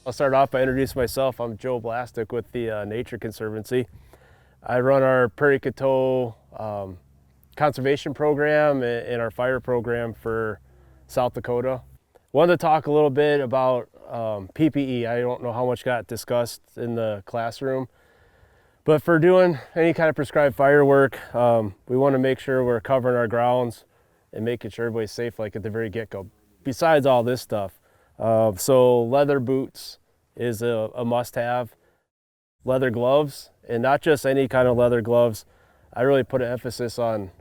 I'll start off by introducing myself. I'm Joe Blastic with the Nature Conservancy. I run our Prairie Coteau conservation program and our fire program for South Dakota. Wanted to talk a little bit about PPE. I don't know how much got discussed in the classroom, but for doing any kind of prescribed fire work, we want to make sure we're covering our grounds and making sure everybody's safe, like at the very get-go. Besides all this stuff, so leather boots is a must-have. Leather gloves, and not just any kind of leather gloves. I really put an emphasis on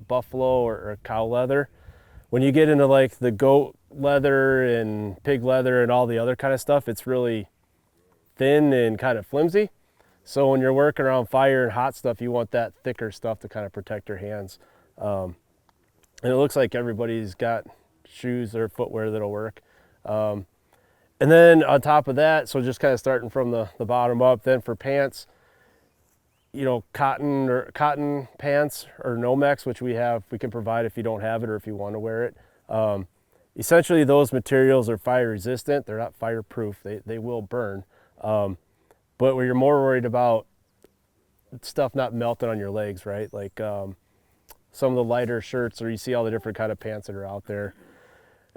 buffalo or cow leather. When you get into like the goat leather and pig leather and all the other kind of stuff, it's really thin and kind of flimsy. So when you're working around fire and hot stuff, you want that thicker stuff to kind of protect your hands. And it looks like everybody's got shoes or footwear that'll work. And then on top of that, so just kind of starting from the bottom up, then for pants, you know, cotton pants or Nomex, which we can provide if you don't have it or if you want to wear it. Essentially those materials are fire resistant. They're not fireproof. They will burn. But where you're more worried about stuff not melting on your legs, right? Like some of the lighter shirts, or you see all the different kind of pants that are out there.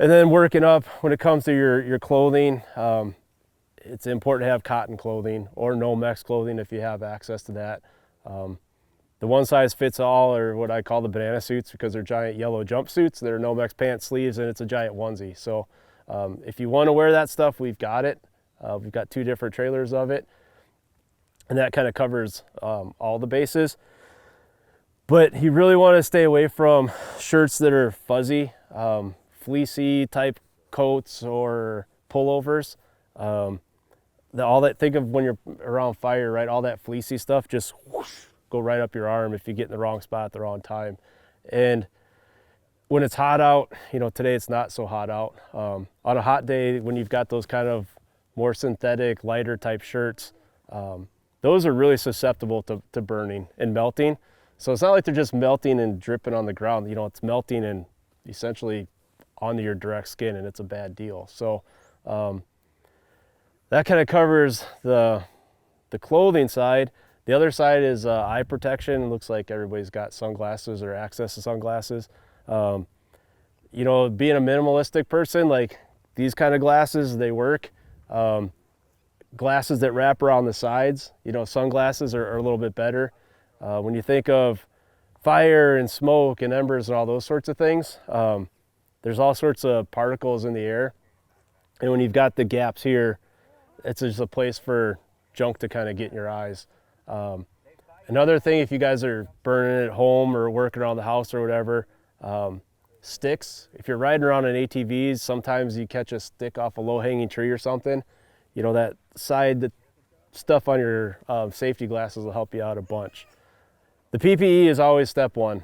And then working up, when it comes to your clothing, it's important to have cotton clothing or Nomex clothing if you have access to that. The one size fits all are what I call the banana suits, because they're giant yellow jumpsuits. They're Nomex pant sleeves, and it's a giant onesie. So if you want to wear that stuff, we've got it. We've got 2 different trailers of it, and that kind of covers all the bases. But you really want to stay away from shirts that are fuzzy, fleecy type coats or pullovers. Think of when you're around fire, right? All that fleecy stuff just whoosh, go right up your arm if you get in the wrong spot at the wrong time. And when it's hot out, you know, today it's not so hot out. On a hot day, when you've got those kind of more synthetic, lighter type shirts, those are really susceptible to burning and melting. So it's not like they're just melting and dripping on the ground. You know, it's melting and essentially onto your direct skin, and it's a bad deal. So that kind of covers the clothing side. The other side is eye protection. It looks like everybody's got sunglasses or access to sunglasses. You know, being a minimalistic person, like these kind of glasses, they work. Glasses that wrap around the sides, you know, sunglasses are a little bit better. When you think of fire and smoke and embers and all those sorts of things, there's all sorts of particles in the air. And when you've got the gaps here, it's just a place for junk to kind of get in your eyes. Another thing, if you guys are burning at home or working around the house or whatever, sticks. If you're riding around in ATVs, sometimes you catch a stick off a low-hanging tree or something. You know, that side stuff on your safety glasses will help you out a bunch. The PPE is always step one.